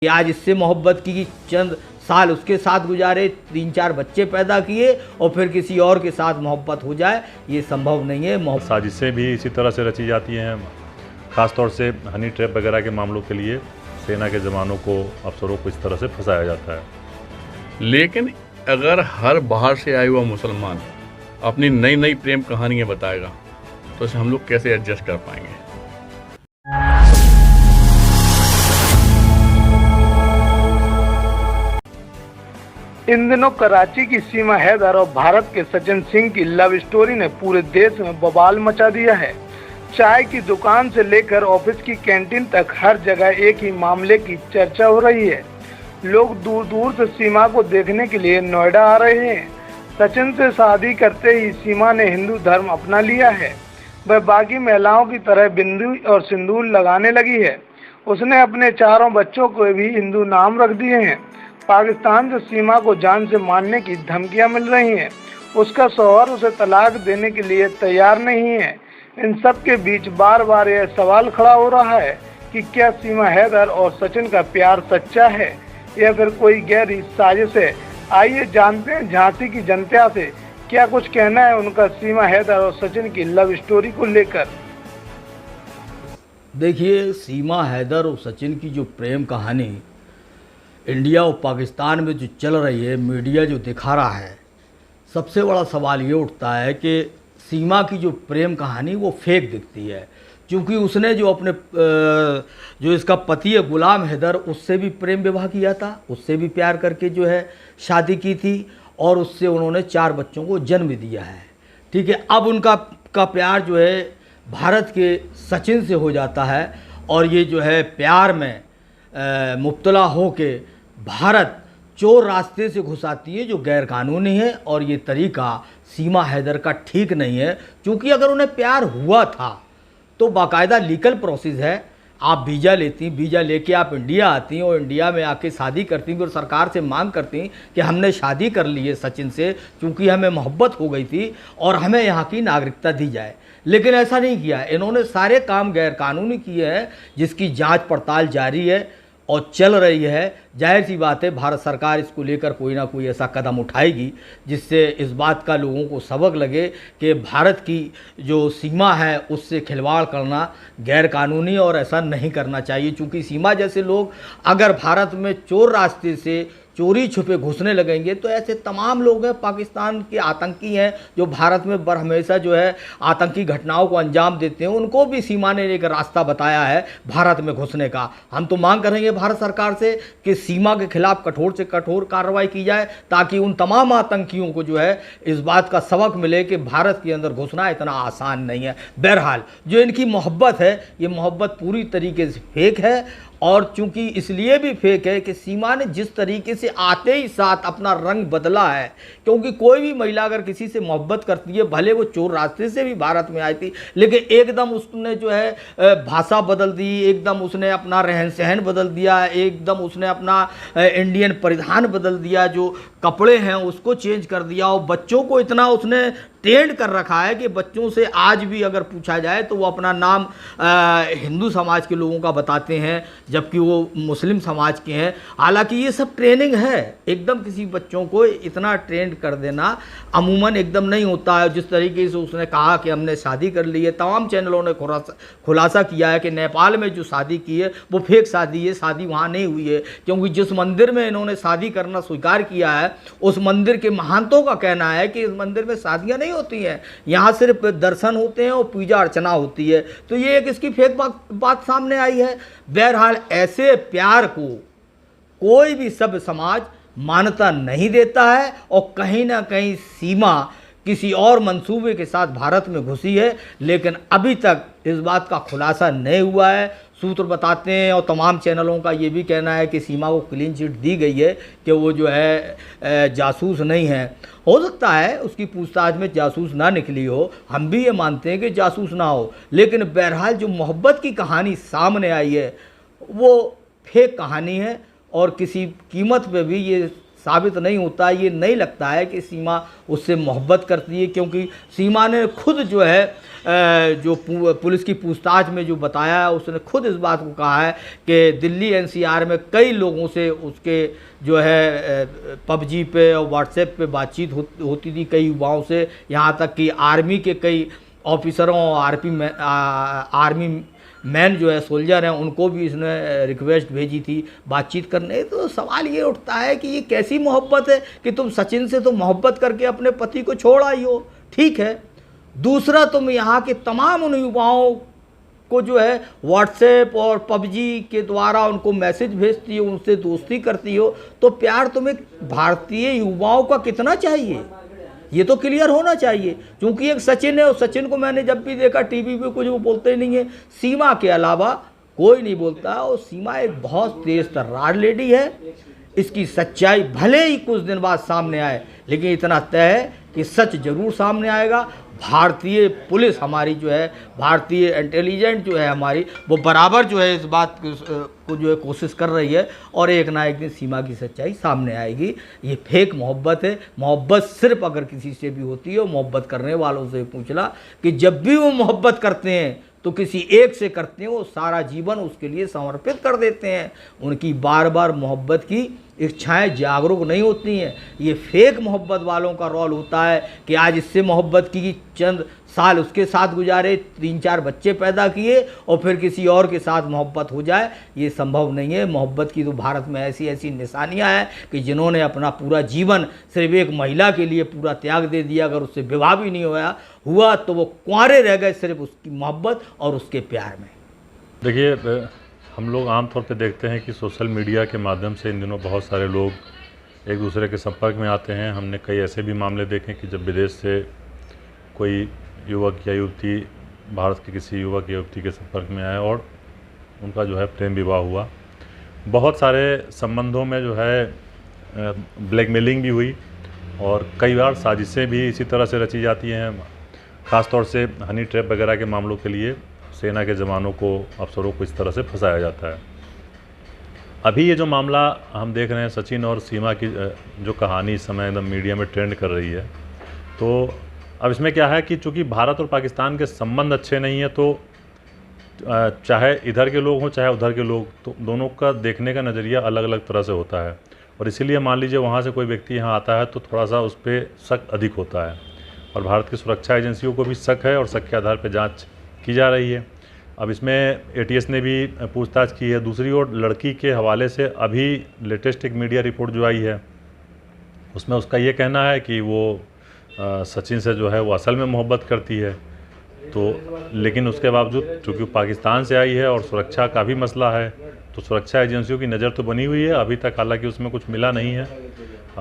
कि आज इससे मोहब्बत की चंद साल उसके साथ गुजारे, 3-4 बच्चे पैदा किए और फिर किसी और के साथ मोहब्बत हो जाए, ये संभव नहीं है। साजिशें भी इसी तरह से रची जाती हैं, ख़ासतौर से हनी ट्रैप वगैरह के मामलों के लिए सेना के जवानों को, अफसरों को इस तरह से फंसाया जाता है। लेकिन अगर हर बाहर से आया हुआ मुसलमान अपनी नई नई प्रेम कहानियाँ बताएगा तो इसे हम लोग कैसे एडजस्ट कर पाएंगे। इन दिनों कराची की सीमा हैदर और भारत के सचिन सिंह की लव स्टोरी ने पूरे देश में बवाल मचा दिया है। चाय की दुकान से लेकर ऑफिस की कैंटीन तक हर जगह एक ही मामले की चर्चा हो रही है। लोग दूर दूर से सीमा को देखने के लिए नोएडा आ रहे हैं। सचिन से शादी करते ही सीमा ने हिंदू धर्म अपना लिया है। वह बाकी महिलाओं की तरह बिंदी और सिंदूर लगाने लगी है। उसने अपने चारों बच्चों को भी हिंदू नाम रख दिए हैं। पाकिस्तान से सीमा को जान से मारने की धमकियां मिल रही हैं। उसका शौहर उसे तलाक देने के लिए तैयार नहीं है। इन सब के बीच बार बार यह सवाल खड़ा हो रहा है कि क्या सीमा हैदर और सचिन का प्यार सच्चा है या फिर कोई गहरी साजिश है। आइए जानते हैं झांसी की जनता से क्या कुछ कहना है उनका सीमा हैदर और सचिन की लव स्टोरी को लेकर। देखिए, सीमा हैदर और सचिन की जो प्रेम कहानी इंडिया और पाकिस्तान में जो चल रही है, मीडिया जो दिखा रहा है, सबसे बड़ा सवाल ये उठता है कि सीमा की जो प्रेम कहानी वो फेक दिखती है, क्योंकि उसने जो अपने जो इसका पति है गुलाम हैदर, उससे भी प्रेम विवाह किया था, उससे भी प्यार करके जो है शादी की थी और उससे उन्होंने 4 बच्चों को जन्म दिया है। ठीक है, अब उनका प्यार जो है भारत के सचिन से हो जाता है और ये जो है प्यार में मुब्तला हो के भारत चोर रास्ते से घुसाती है जो गैरकानूनी है। और ये तरीका सीमा हैदर का ठीक नहीं है, क्योंकि अगर उन्हें प्यार हुआ था तो बाकायदा लीगल प्रोसेस है। आप वीज़ा लेती, वीज़ा लेके आप इंडिया आती और इंडिया में आके शादी करती और सरकार से मांग करती कि हमने शादी कर ली है सचिन से, क्योंकि हमें मोहब्बत हो गई थी और हमें यहाँ की नागरिकता दी जाए। लेकिन ऐसा नहीं किया, इन्होंने सारे काम गैरकानूनी किए हैं, जिसकी जांच पड़ताल जारी है और चल रही है। जाहिर सी बात है भारत सरकार इसको लेकर कोई ना कोई ऐसा कदम उठाएगी जिससे इस बात का लोगों को सबक लगे कि भारत की जो सीमा है उससे खिलवाड़ करना गैरकानूनी और ऐसा नहीं करना चाहिए। क्योंकि सीमा जैसे लोग अगर भारत में चोर रास्ते से चोरी छुपे घुसने लगेंगे तो ऐसे तमाम लोग हैं, पाकिस्तान के आतंकी हैं जो भारत में हमेशा जो है आतंकी घटनाओं को अंजाम देते हैं, उनको भी सीमा ने एक रास्ता बताया है भारत में घुसने का। हम तो मांग करेंगे भारत सरकार से कि सीमा के खिलाफ कठोर से कठोर कार्रवाई की जाए, ताकि उन तमाम आतंकियों को जो है इस बात का सबक मिले कि भारत के अंदर घुसना इतना आसान नहीं है। बहरहाल जो इनकी मोहब्बत है, ये मोहब्बत पूरी तरीके से फेक है। और चूंकि इसलिए भी फेक है कि सीमा ने जिस तरीके से आते ही साथ अपना रंग बदला है, क्योंकि कोई भी महिला अगर किसी से मोहब्बत करती है, भले वो चोर रास्ते से भी भारत में आई थी, लेकिन एकदम उसने जो है भाषा बदल दी, एकदम उसने अपना रहन सहन बदल दिया, एकदम उसने अपना इंडियन परिधान बदल दिया, जो कपड़े हैं उसको चेंज कर दिया और बच्चों को इतना उसने ट्रेंड कर रखा है कि बच्चों से आज भी अगर पूछा जाए तो वो अपना नाम हिंदू समाज के लोगों का बताते हैं, जबकि वो मुस्लिम समाज के हैं। हालांकि ये सब ट्रेनिंग है, एकदम किसी बच्चों को इतना ट्रेंड कर देना अमूमन एकदम नहीं होता है। जिस तरीके से उसने कहा कि हमने शादी कर ली है, तमाम चैनलों ने खुलासा किया है कि नेपाल में जो शादी की है वो फेक शादी है, शादी वहाँ नहीं हुई है। क्योंकि जिस मंदिर में इन्होंने शादी करना स्वीकार किया है उस मंदिर के महंतों का कहना है कि इस मंदिर में शादियाँ नहीं होती हैं, यहाँ सिर्फ दर्शन होते हैं और पूजा अर्चना होती है। तो ये एक इसकी फेक बात सामने आई है। बहरहाल ऐसे प्यार को कोई भी सभ्य समाज मान्यता नहीं देता है और कहीं ना कहीं सीमा किसी और मंसूबे के साथ भारत में घुसी है, लेकिन अभी तक इस बात का खुलासा नहीं हुआ है। सूत्र बताते हैं और तमाम चैनलों का ये भी कहना है कि सीमा को क्लीन चिट दी गई है कि वो जो है जासूस नहीं है। हो सकता है उसकी पूछताछ में जासूस ना निकली हो, हम भी ये मानते हैं कि जासूस ना हो, लेकिन बहरहाल जो मोहब्बत की कहानी सामने आई है वो फेक कहानी है और किसी कीमत पे भी ये साबित नहीं होता। ये नहीं लगता है कि सीमा उससे मोहब्बत करती है, क्योंकि सीमा ने खुद जो है जो पुलिस की पूछताछ में जो बताया है, उसने खुद इस बात को कहा है कि दिल्ली एनसीआर में कई लोगों से उसके जो है पबजी पे और व्हाट्सएप पे बातचीत होती थी कई युवाओं से, यहाँ तक कि आर्मी के कई ऑफिसरों और आर्मी मैन जो है सोल्जर हैं उनको भी इसने रिक्वेस्ट भेजी थी बातचीत करने। तो सवाल ये उठता है कि ये कैसी मोहब्बत है कि तुम सचिन से तो मोहब्बत करके अपने पति को छोड़ आई हो, ठीक है। दूसरा, तुम यहाँ के तमाम उन युवाओं को जो है व्हाट्सएप और पबजी के द्वारा उनको मैसेज भेजती हो, उनसे दोस्ती करती हो, तो प्यार तुम्हें भारतीय युवाओं का कितना चाहिए, ये तो क्लियर होना चाहिए। क्योंकि एक सचिन है और सचिन को मैंने जब भी देखा टीवी पे कुछ वो बोलते नहीं है, सीमा के अलावा कोई नहीं बोलता। और सीमा एक बहुत तेज तर्रार लेडी है, इसकी सच्चाई भले ही कुछ दिन बाद सामने आए, लेकिन इतना तय है कि सच जरूर सामने आएगा। भारतीय पुलिस हमारी जो है, भारतीय इंटेलिजेंस जो है हमारी, वो बराबर जो है इस बात को जो है कोशिश कर रही है, और एक ना एक दिन सीमा की सच्चाई सामने आएगी। ये फेक मोहब्बत है। मोहब्बत सिर्फ अगर किसी से भी होती है, मोहब्बत करने वालों से पूछना कि जब भी वो मोहब्बत करते हैं तो किसी एक से करते हैं, वो सारा जीवन उसके लिए समर्पित कर देते हैं। उनकी बार बार मोहब्बत की इच्छाएं जागरूक नहीं होती हैं। ये फेक मोहब्बत वालों का रोल होता है कि आज इससे मोहब्बत की, चंद साल उसके साथ गुजारे, 3-4 बच्चे पैदा किए और फिर किसी और के साथ मोहब्बत हो जाए, ये संभव नहीं है। मोहब्बत की तो भारत में ऐसी ऐसी निशानियां हैं कि जिन्होंने अपना पूरा जीवन सिर्फ एक महिला के लिए पूरा त्याग दे दिया, अगर उससे विवाह भी नहीं हुआ तो वो कुंवारे रह गए सिर्फ उसकी मोहब्बत और उसके प्यार में। देखिए, हम लोग आमतौर पे देखते हैं कि सोशल मीडिया के माध्यम से इन दिनों बहुत सारे लोग एक दूसरे के संपर्क में आते हैं। हमने कई ऐसे भी मामले देखे कि जब विदेश से कोई युवक या युवती भारत के किसी युवक या युवती के संपर्क में आए और उनका जो है प्रेम विवाह हुआ। बहुत सारे संबंधों में जो है ब्लैकमेलिंग भी हुई और कई बार साजिशें भी इसी तरह से रची जाती हैं। ख़ासतौर से हनी ट्रैप वगैरह के मामलों के लिए सेना के जवानों को, अफसरों को इस तरह से फंसाया जाता है। अभी ये जो मामला हम देख रहे हैं सचिन और सीमा की जो कहानी इस समय एकदम मीडिया में ट्रेंड कर रही है, तो अब इसमें क्या है कि चूँकि भारत और पाकिस्तान के संबंध अच्छे नहीं हैं, तो चाहे इधर के लोग हों चाहे उधर के लोग, तो दोनों का देखने का नज़रिया अलग अलग तरह से होता है। और इसीलिए मान लीजिए वहाँ से कोई व्यक्ति यहाँ आता है तो थोड़ा सा उस पर शक अधिक होता है, और भारत की सुरक्षा एजेंसियों को भी शक है और शक के आधार पर जाँच की जा रही है। अब इसमें एटीएस ने भी पूछताछ की है। दूसरी ओर लड़की के हवाले से अभी लेटेस्ट एक मीडिया रिपोर्ट जो आई है, उसमें उसका ये कहना है कि वो सचिन से जो है वो असल में मोहब्बत करती है। तो लेकिन उसके बावजूद चूँकि पाकिस्तान से आई है और सुरक्षा का भी मसला है, तो सुरक्षा एजेंसियों की नज़र तो बनी हुई है अभी तक, हालांकि उसमें कुछ मिला नहीं है।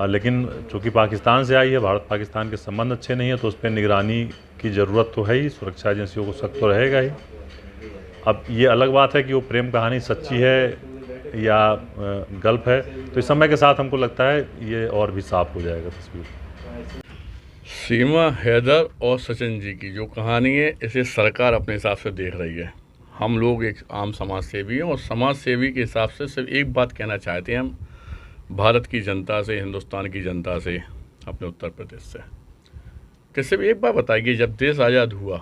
लेकिन चूँकि पाकिस्तान से आई है, भारत पाकिस्तान के संबंध अच्छे नहीं है, तो उस पर निगरानी की ज़रूरत तो है ही, सुरक्षा एजेंसियों को शक तो रहेगा ही। अब ये अलग बात है कि वो प्रेम कहानी सच्ची है या गल्प है, तो इस समय के साथ हमको लगता है ये और भी साफ हो जाएगा तस्वीर। सीमा हैदर और सचिन जी की जो कहानी है, इसे सरकार अपने हिसाब से देख रही है। हम लोग एक आम समाज सेवी हैं और समाज सेवी के हिसाब से सिर्फ एक बात कहना चाहते हैं हम भारत की जनता से, हिंदुस्तान की जनता से, अपने उत्तर प्रदेश से, कि सिर्फ एक बात बताइए, जब देश आज़ाद हुआ,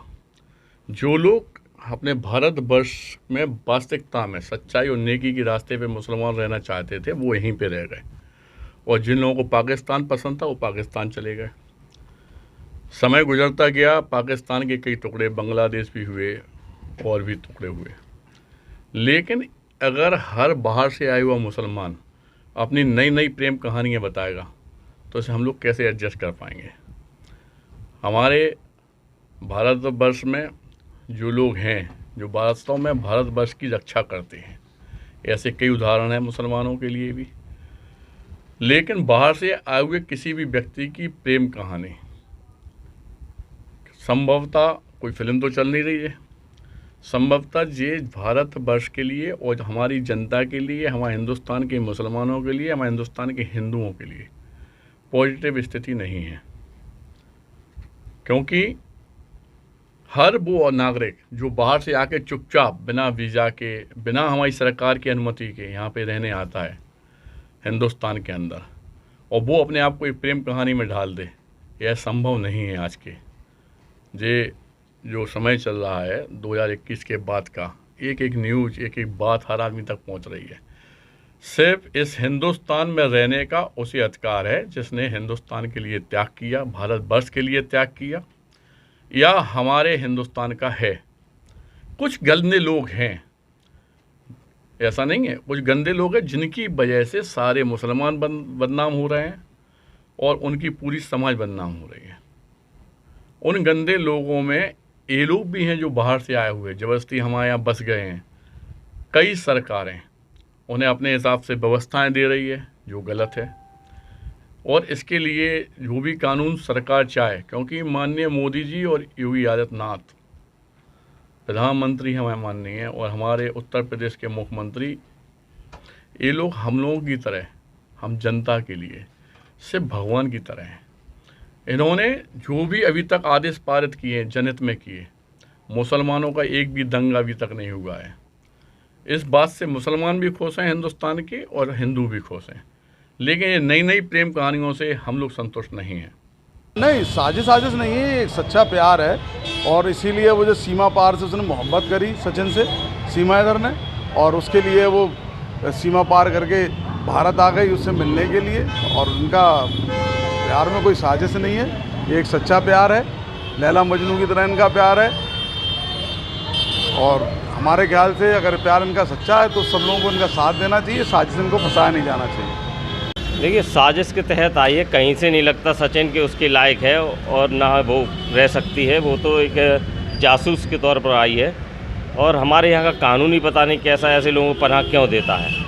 जो लोग अपने भारतवर्ष में वास्तविकता में सच्चाई और नेकी के रास्ते पे मुसलमान रहना चाहते थे, वो यहीं पे रह गए, और जिन लोगों को पाकिस्तान पसंद था वो पाकिस्तान चले गए। समय गुजरता गया, पाकिस्तान के कई टुकड़े, बांग्लादेश भी हुए और भी टुकड़े हुए। लेकिन अगर हर बाहर से आया हुआ मुसलमान अपनी नई नई प्रेम कहानियाँ बताएगा तो इसे हम लोग कैसे एडजस्ट कर पाएंगे। हमारे भारतवर्ष में जो लोग हैं, जो वास्तव में भारतवर्ष की रक्षा करते हैं, ऐसे कई उदाहरण हैं मुसलमानों के लिए भी। लेकिन बाहर से आए हुए किसी भी व्यक्ति की प्रेम कहानी, संभवतः कोई फिल्म तो चल नहीं रही है, संभवतः ये भारतवर्ष के लिए और हमारी जनता के लिए, हमारे हिंदुस्तान के मुसलमानों के लिए, हमारे हिंदुस्तान के हिंदुओं के लिए पॉजिटिव स्थिति नहीं है। क्योंकि हर वो नागरिक जो बाहर से आके चुपचाप बिना वीज़ा के, बिना हमारी सरकार की अनुमति के यहाँ पे रहने आता है हिंदुस्तान के अंदर, और वो अपने आप को एक प्रेम कहानी में ढाल दे, यह संभव नहीं है। आज के जो समय चल रहा है 2021 के बाद का, एक एक न्यूज़, एक एक बात हर आदमी तक पहुंच रही है। सिर्फ इस हिंदुस्तान में रहने का उसी अधिकार है जिसने हिंदुस्तान के लिए त्याग किया, भारतवर्ष के लिए त्याग किया, या हमारे हिंदुस्तान का है। कुछ गंदे लोग हैं, ऐसा नहीं है, कुछ गंदे लोग हैं जिनकी वजह से सारे मुसलमान बदनाम हो रहे हैं और उनकी पूरी समाज बदनाम हो रही है। उन गंदे लोगों में ये लोग भी हैं जो बाहर से आए हुए ज़बरदस्ती हमारे यहाँ बस गए हैं। कई सरकारें उन्हें अपने हिसाब से व्यवस्थाएं दे रही है जो गलत है, और इसके लिए जो भी कानून सरकार चाहे, क्योंकि माननीय मोदी जी और योगी आदित्यनाथ प्रधानमंत्री हमें माननीय है और हमारे उत्तर प्रदेश के मुख्यमंत्री, ये लोग हम लोगों की तरह, हम जनता के लिए सिर्फ भगवान की तरह हैं। इन्होंने जो भी अभी तक आदेश पारित किए, जनहित में किए, मुसलमानों का एक भी दंगा अभी तक नहीं हुआ है। इस बात से मुसलमान भी खुश हैं हिंदुस्तान के और हिंदू भी खुश हैं, लेकिन ये नई नई प्रेम कहानियों से हम लोग संतुष्ट नहीं हैं। नहीं, साजिश नहीं है, एक सच्चा प्यार है, और इसीलिए वो जो सीमा पार से उसने मोहब्बत करी सचिन से, सीमा हैदर ने, और उसके लिए वो सीमा पार करके भारत आ गई उससे मिलने के लिए। और उनका प्यार में कोई साजिश नहीं है, ये एक सच्चा प्यार है, लैला मजनू की तरह इनका प्यार है। और हमारे ख्याल से अगर प्यार इनका सच्चा है तो सब लोगों को इनका साथ देना चाहिए, साजिश इनको फंसाया नहीं जाना चाहिए। देखिए, साजिश के तहत आई है, कहीं से नहीं लगता सचिन के उसके लायक है और ना वो रह सकती है। वो तो एक जासूस के तौर पर आई है, और हमारे यहाँ का कानून ही पता नहीं कैसा ऐसे लोगों को पनाह क्यों देता है।